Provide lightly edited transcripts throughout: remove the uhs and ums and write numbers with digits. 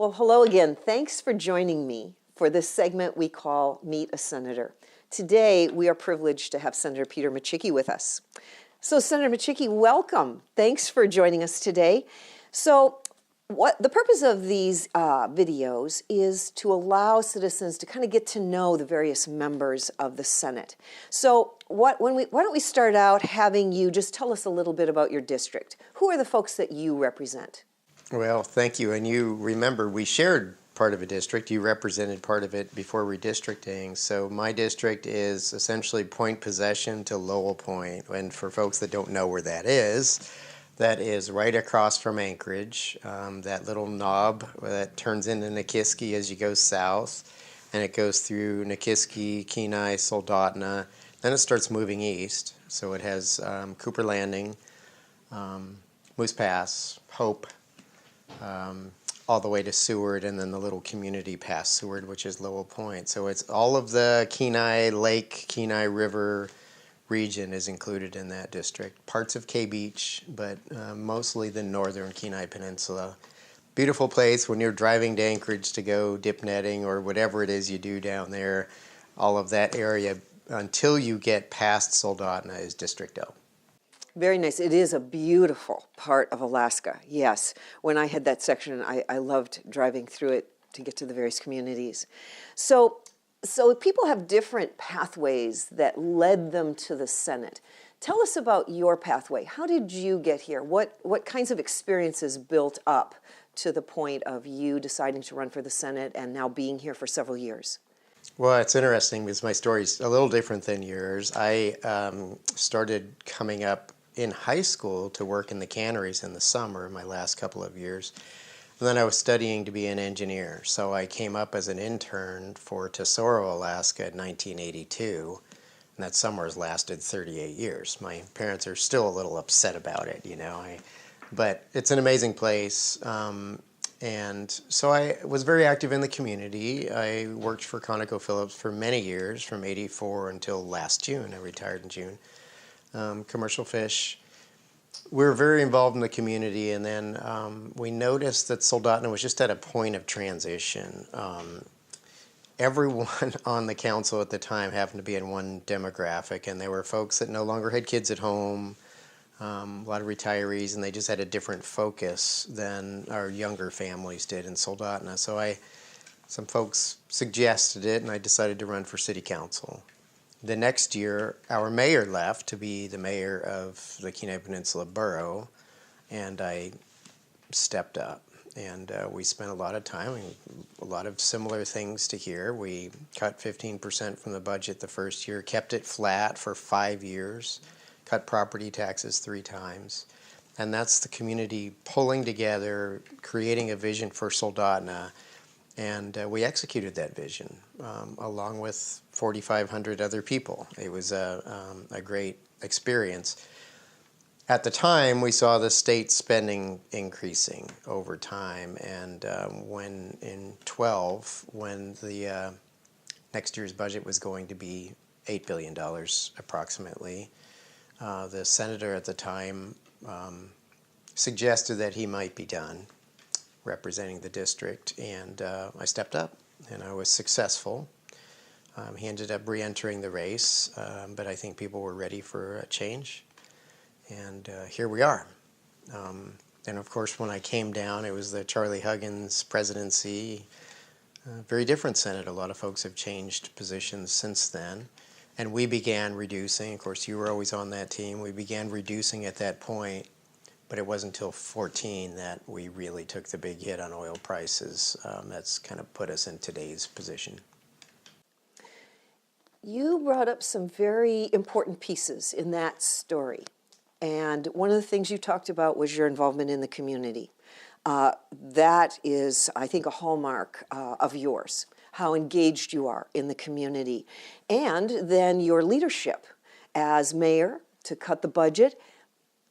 Well, hello again. Thanks for joining me for this segment we call Meet a Senator. Today, we are privileged to have Senator Peter Micciche with us. So, Senator Micciche, welcome. Thanks for joining us today. So, the purpose of these videos is to allow citizens to kind of get to know the various members of the Senate. So, why don't we start out having you just tell us a little bit about your district? Who are the folks that you represent? Well, thank you. And you remember we shared part of a district. You represented part of it before redistricting. So my district is essentially Point Possession to Lowell Point. And for folks that don't know where that is right across from Anchorage. That little knob that turns into Micciche as you go south. And it goes through Micciche, Kenai, Soldotna. Then it starts moving east. So it has Cooper Landing, Moose Pass, Hope, all the way to Seward, and then the little community past Seward, which is Lowell Point. So it's all of the Kenai Lake, Kenai River region is included in that district. Parts of K Beach, but mostly the northern Kenai Peninsula. Beautiful place when you're driving to Anchorage to go dip netting or whatever it is you do down there. All of that area until you get past Soldotna is District O. Very nice. It is a beautiful part of Alaska, yes. When I had that section, I loved driving through it to get to the various communities. So people have different pathways that led them to the Senate. Tell us about your pathway. How did you get here? What kinds of experiences built up to the point of you deciding to run for the Senate and now being here for several years? Well, it's interesting because my story's a little different than yours. I started coming up in high school to work in the canneries in the summer, my last couple of years. And then I was studying to be an engineer. So I came up as an intern for Tesoro, Alaska in 1982. And that summer has lasted 38 years. My parents are still a little upset about it, you know. But it's an amazing place. And so I was very active in the community. I worked for ConocoPhillips for many years, from 84 until last June. I retired in June. Commercial fish. We were very involved in the community, and then we noticed that Soldotna was just at a point of transition. Everyone on the council at the time happened to be in one demographic, and there were folks that no longer had kids at home, a lot of retirees, and they just had a different focus than our younger families did in Soldotna. So some folks suggested it, and I decided to run for city council. The next year, our mayor left to be the mayor of the Kenai Peninsula Borough, and I stepped up. And we spent a lot of time, and a lot of similar things to here. We cut 15% from the budget the first year, kept it flat for 5 years, cut property taxes 3 times. And that's the community pulling together, creating a vision for Soldotna. And we executed that vision along with 4,500 other people. It was a great experience. At the time, we saw the state spending increasing over time. And when in 12, when the next year's budget was going to be $8 billion approximately, the senator at the time suggested that he might be done representing the district, and I stepped up, and I was successful. He ended up re-entering the race, but I think people were ready for a change, and here we are. And of course, when I came down, it was the Charlie Huggins presidency, very different Senate. A lot of folks have changed positions since then, and we began reducing. Of course, you were always on that team. We began reducing at that point. But it wasn't until 14 that we really took the big hit on oil prices. That's kind of put us in today's position. You brought up some very important pieces in that story. And one of the things you talked about was your involvement in the community. That is, I think, a hallmark of yours, how engaged you are in the community. And then your leadership as mayor to cut the budget.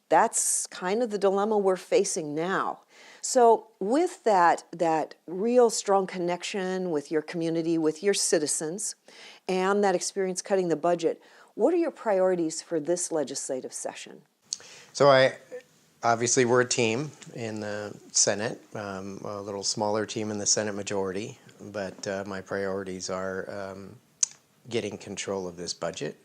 That's kind of the dilemma we're facing now. So with that real strong connection with your community, with your citizens, and that experience cutting the budget, what are your priorities for this legislative session? So obviously we're a team in the Senate, a little smaller team in the Senate majority, but my priorities are getting control of this budget.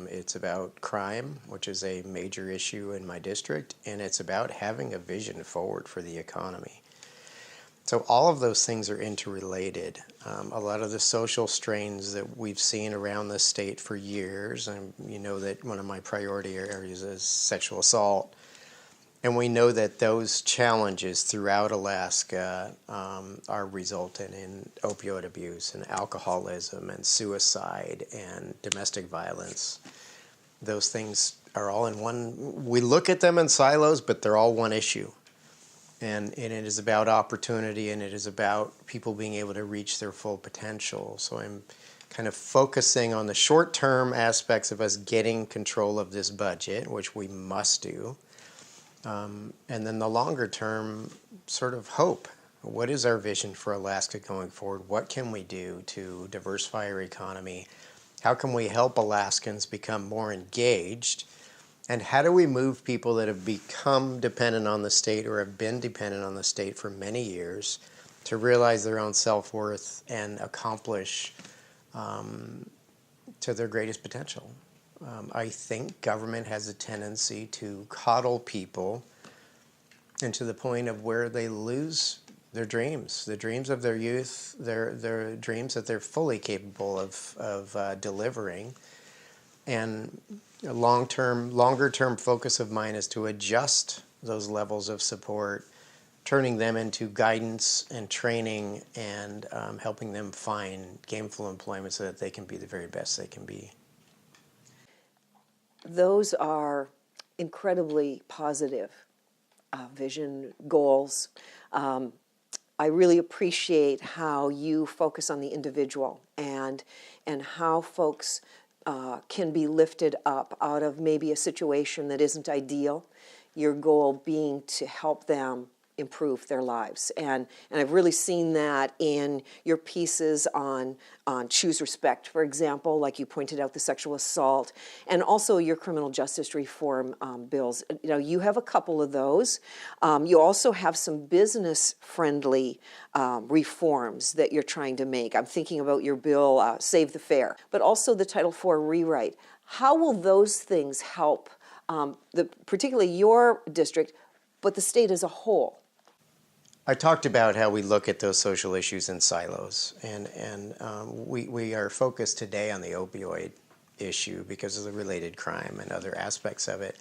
It's about crime, which is a major issue in my district, and it's about having a vision forward for the economy. So all of those things are interrelated. A lot of the social strains that we've seen around the state for years, and you know that one of my priority areas is sexual assault, and we know that those challenges throughout Alaska are resulting in opioid abuse and alcoholism and suicide and domestic violence. Those things are all in one. We look at them in silos, but they're all one issue. And it is about opportunity, and it is about people being able to reach their full potential. So I'm kind of focusing on the short-term aspects of us getting control of this budget, which we must do. And then the longer-term sort of hope. What is our vision for Alaska going forward? What can we do to diversify our economy? How can we help Alaskans become more engaged? And how do we move people that have become dependent on the state or have been dependent on the state for many years to realize their own self-worth and accomplish to their greatest potential? I think government has a tendency to coddle people into the point of where they lose their dreams, the dreams of their youth, their dreams that they're fully capable of delivering. And a longer-term focus of mine is to adjust those levels of support, turning them into guidance and training, and helping them find gainful employment so that they can be the very best they can be. Those are incredibly positive vision goals. I really appreciate how you focus on the individual and how folks can be lifted up out of maybe a situation that isn't ideal. Your goal being to help them improve their lives. And I've really seen that in your pieces on Choose Respect, for example, like you pointed out, the sexual assault, and also your criminal justice reform bills. You know, you have a couple of those. You also have some business-friendly reforms that you're trying to make. I'm thinking about your bill, Save the Fair, but also the Title IV rewrite. How will those things help, particularly your district, but the state as a whole? I talked about how we look at those social issues in silos, and we are focused today on the opioid issue because of the related crime and other aspects of it.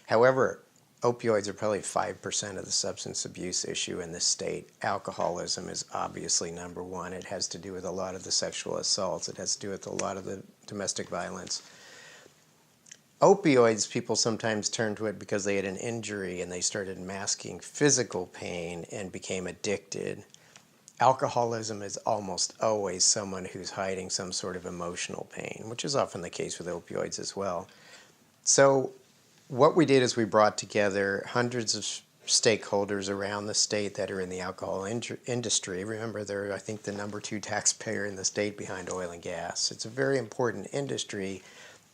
However, opioids are probably 5% of the substance abuse issue in this state. Alcoholism is obviously number one. It has to do with a lot of the sexual assaults. It has to do with a lot of the domestic violence. Opioids, people sometimes turn to it because they had an injury and they started masking physical pain and became addicted. Alcoholism is almost always someone who's hiding some sort of emotional pain, which is often the case with opioids as well. So what we did is we brought together hundreds of stakeholders around the state that are in the alcohol industry. Remember, they're, I think, the number 2 taxpayer in the state behind oil and gas. It's a very important industry.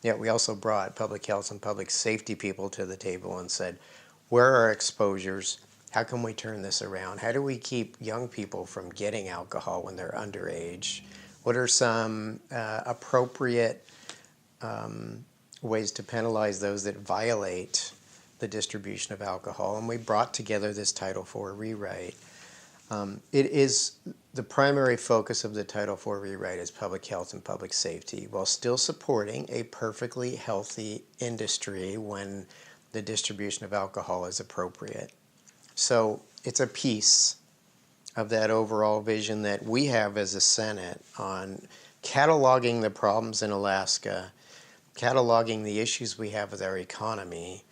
Yet we also brought public health and public safety people to the table and said, where are our exposures? How can we turn this around? How do we keep young people from getting alcohol when they're underage? What are some appropriate ways to penalize those that violate the distribution of alcohol? And we brought together this Title IV rewrite. It is the primary focus of the Title IV rewrite is public health and public safety, while still supporting a perfectly healthy industry when the distribution of alcohol is appropriate. So it's a piece of that overall vision that we have as a Senate on cataloging the problems in Alaska, cataloging the issues we have with our economy,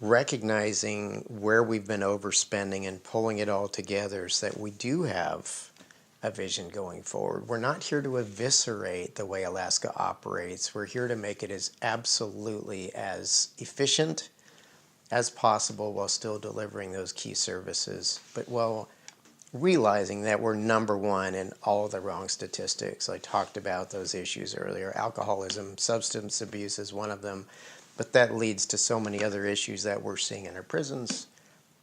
recognizing where we've been overspending and pulling it all together so that we do have a vision going forward. We're not here to eviscerate the way Alaska operates. We're here to make it as absolutely as efficient as possible while still delivering those key services, but while realizing that we're number one in all the wrong statistics. I talked about those issues earlier. Alcoholism, substance abuse is one of them. But that leads to so many other issues that we're seeing in our prisons,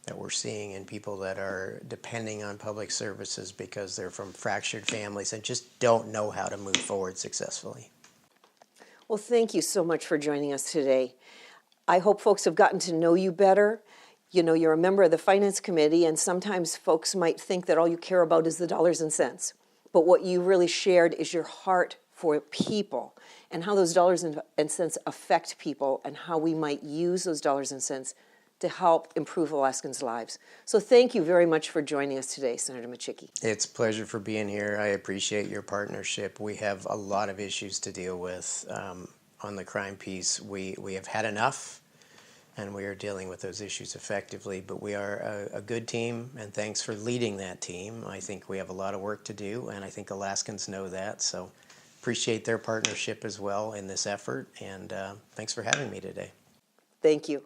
that we're seeing in people that are depending on public services because they're from fractured families and just don't know how to move forward successfully. Well, thank you so much for joining us today. I hope folks have gotten to know you better. You know, you're a member of the Finance Committee, and sometimes folks might think that all you care about is the dollars and cents. But what you really shared is your heart for people and how those dollars and cents affect people and how we might use those dollars and cents to help improve Alaskans' lives. So thank you very much for joining us today, Senator Micciche. It's a pleasure for being here. I appreciate your partnership. We have a lot of issues to deal with on the crime piece. We have had enough, and we are dealing with those issues effectively, but we are a good team, and thanks for leading that team. I think we have a lot of work to do, and I think Alaskans know that, so appreciate their partnership as well in this effort, and thanks for having me today. Thank you.